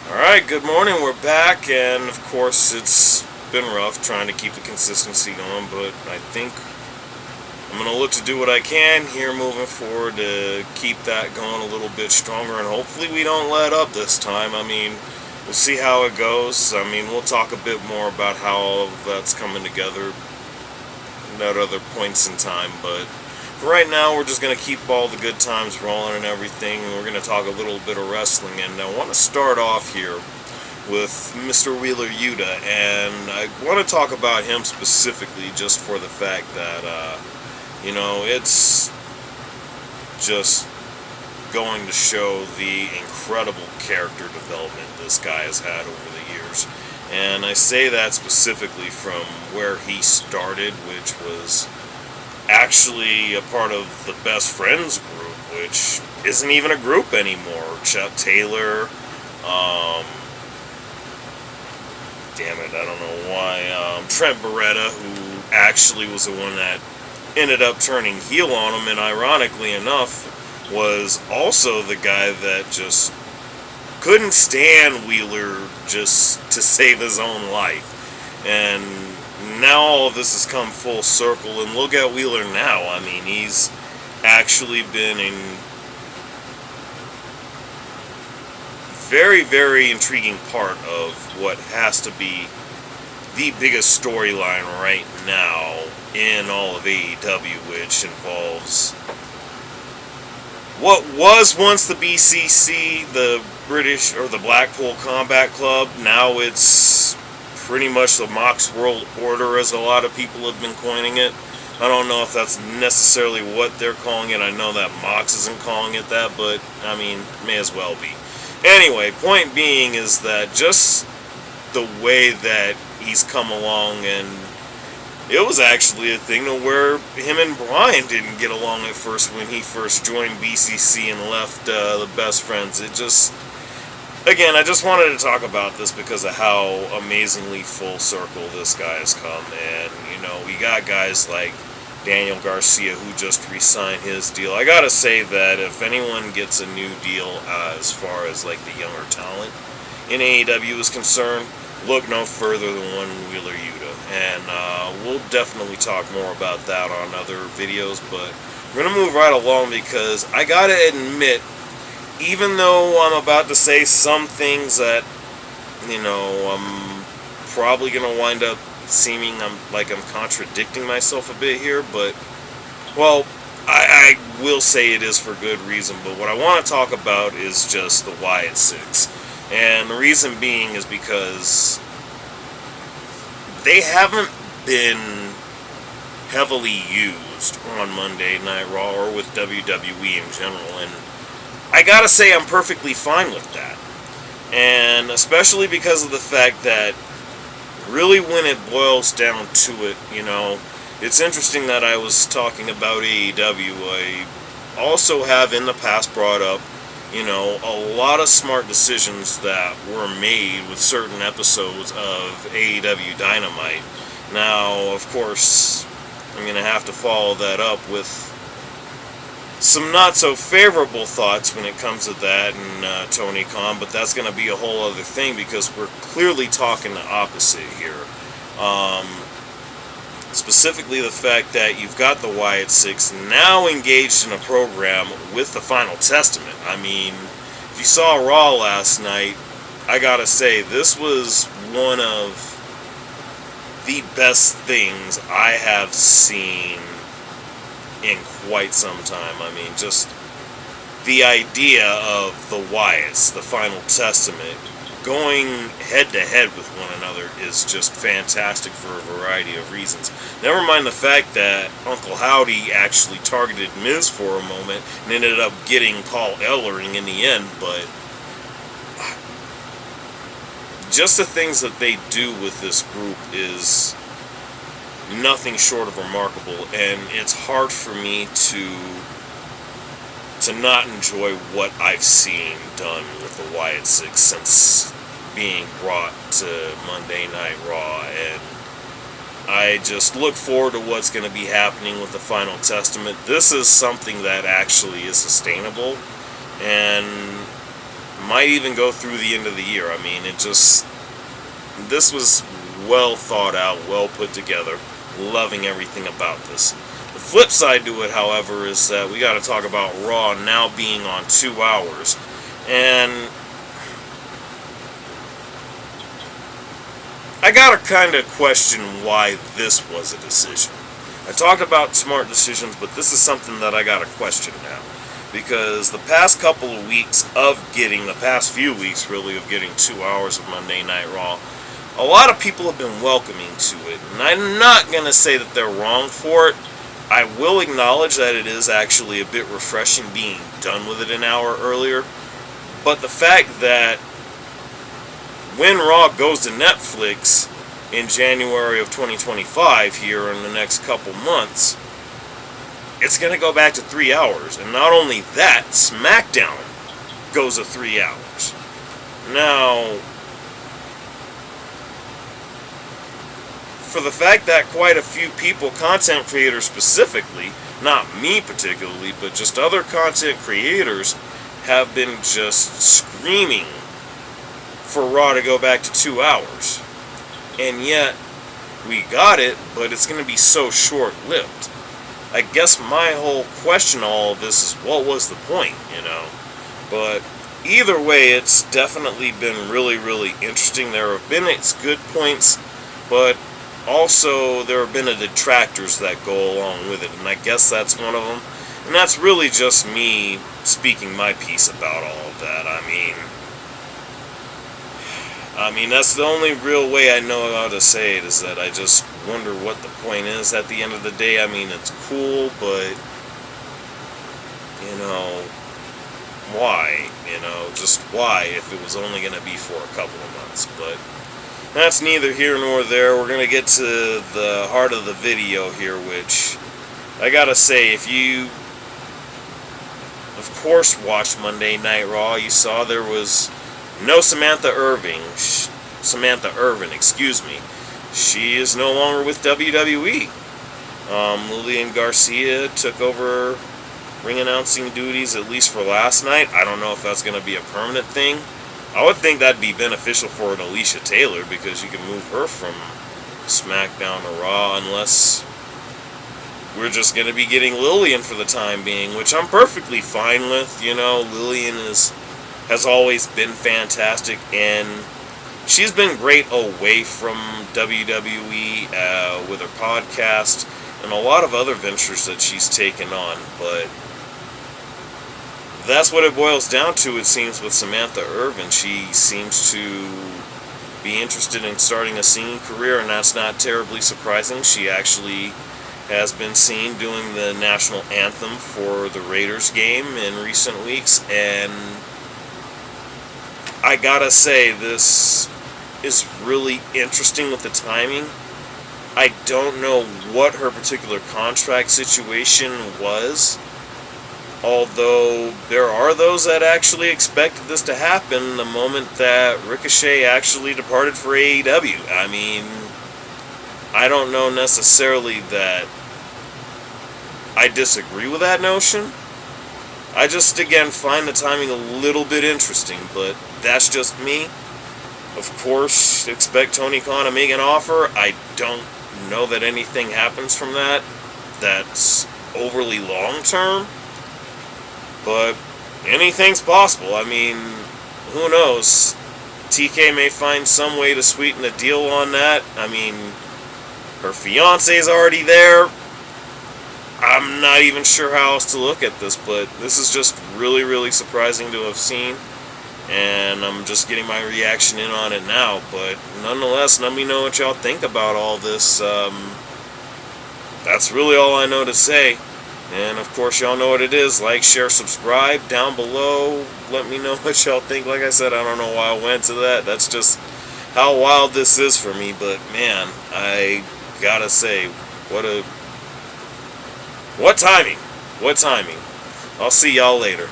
Alright, good morning. We're back, and of course, it's been rough trying to keep the consistency going, but I think I'm going to look to do what I can here moving forward to keep that going a little bit stronger, and hopefully, we don't let up this time. We'll see how it goes. We'll talk a bit more about how all of that's coming together at other points in time, but for right now, we're just going to keep all the good times rolling and everything. We're going to talk a little bit of wrestling, and I want to start off here with Mr. Wheeler Yuta, and I want to talk about him specifically just for the fact that, it's just going to show the incredible character development this guy has had over the years. And I say that specifically from where he started, which was actually a part of the Best Friends group, which isn't even a group anymore. Chuck Taylor, damn it, I don't know why, Trent Beretta, who actually was the one that ended up turning heel on him, and ironically enough, was also the guy that just couldn't stand Wheeler just to save his own life. And now all of this has come full circle, and look at Wheeler now. He's actually been a very, very intriguing part of what has to be the biggest storyline right now in all of AEW, which involves what was once the BCC, the British or the Blackpool Combat Club. Now it's pretty much the Mox World Order, as a lot of people have been coining it. I don't know if that's necessarily what they're calling it. I know that Mox isn't calling it that, but may as well be. Anyway, point being is that just the way that he's come along, and it was actually a thing to where him and Brian didn't get along at first when he first joined BCC and left the Best Friends. Again, I just wanted to talk about this because of how amazingly full circle this guy has come. And, we got guys like Daniel Garcia, who just re-signed his deal. I gotta say that if anyone gets a new deal as far as like the younger talent in AEW is concerned, look no further than one Wheeler Yuta. And we'll definitely talk more about that on other videos, but we're gonna move right along because I gotta admit, even though I'm about to say some things that, I'm probably going to wind up seeming like I'm contradicting myself a bit here, but, well, I will say it is for good reason, but what I want to talk about is just the Wyatt Six. And the reason being is because they haven't been heavily used on Monday Night Raw or with WWE in general, and I gotta say I'm perfectly fine with that. And especially because of the fact that really when it boils down to it, it's interesting that I was talking about AEW. I also have in the past brought up, a lot of smart decisions that were made with certain episodes of AEW Dynamite. Now, of course, I'm going to have to follow that up with some not so favorable thoughts when it comes to that and Tony Khan, but that's going to be a whole other thing because we're clearly talking the opposite here. Specifically the fact that you've got the Wyatt Six now engaged in a program with the Final Testament. If you saw Raw last night, I gotta say, this was one of the best things I have seen in quite some time. Just the idea of the Wyatts, the Final Testament, going head to head with one another is just fantastic for a variety of reasons. Never mind the fact that Uncle Howdy actually targeted Miz for a moment and ended up getting Paul Ellering in the end, but just the things that they do with this group is nothing short of remarkable, and it's hard for me to not enjoy what I've seen done with the Wyatt Six since being brought to Monday Night Raw, and I just look forward to what's going to be happening with the Final Testament. This is something that actually is sustainable, and might even go through the end of the year. I mean, this was well thought out, well put together. Loving everything about this. The flip side to it, however, is that we got to talk about Raw now being on 2 hours. And I gotta kind of question why this was a decision. I talked about smart decisions, but this is something that I gotta question now. Because the past few weeks really, of getting 2 hours of Monday Night Raw, a lot of people have been welcoming to it. And I'm not gonna say that they're wrong for it. I will acknowledge that it is actually a bit refreshing being done with it an hour earlier. But the fact that when Raw goes to Netflix in January of 2025, here in the next couple months, it's going to go back to 3 hours. And not only that, SmackDown goes to 3 hours. Now, for the fact that quite a few people, content creators specifically, not me particularly, but just other content creators, have been just screaming for Raw to go back to 2 hours. And yet, we got it, but it's going to be so short-lived. I guess my whole question on all of this is, what was the point, But either way, it's definitely been really, really interesting. There have been its good points, but also there have been the detractors that go along with it, and I guess that's one of them. And that's really just me speaking my piece about all of that. I mean, that's the only real way I know how to say it, is that I just wonder what the point is at the end of the day. I mean, it's cool, but, why? Just why, if it was only going to be for a couple of months. But that's neither here nor there. We're going to get to the heart of the video here, which I gotta say, if you, of course, watched Monday Night Raw, you saw there was no Samantha Irvin, excuse me. She is no longer with WWE. Lillian Garcia took over ring announcing duties, at least for last night. I don't know if that's going to be a permanent thing. I would think that'd be beneficial for an Alicia Taylor, because you can move her from SmackDown to Raw, unless we're just going to be getting Lillian for the time being, which I'm perfectly fine with. Lillian has always been fantastic, and she's been great away from WWE with her podcast and a lot of other ventures that she's taken on. But that's what it boils down to, it seems, with Samantha Irvin. She seems to be interested in starting a singing career, and that's not terribly surprising. She actually has been seen doing the national anthem for the Raiders game in recent weeks, and I gotta say, this is really interesting with the timing. I don't know what her particular contract situation was, although there are those that actually expected this to happen the moment that Ricochet actually departed for AEW. I mean, I don't know necessarily that I disagree with that notion. I just, again, find the timing a little bit interesting, but that's just me. Of course, expect Tony Khan to make an offer. I don't know that anything happens from that that's overly long-term, but anything's possible. I mean, who knows? TK may find some way to sweeten the deal on that. I mean, her fiance's already there. I'm not even sure how else to look at this, but this is just really, really surprising to have seen, and I'm just getting my reaction in on it now. But nonetheless, let me know what y'all think about all this. That's really all I know to say. And of course, y'all know what it is. Like, share, subscribe down below. Let me know what y'all think. Like I said, I don't know why I went to that. That's just how wild this is for me. But man, I gotta say, what timing. I'll see y'all later.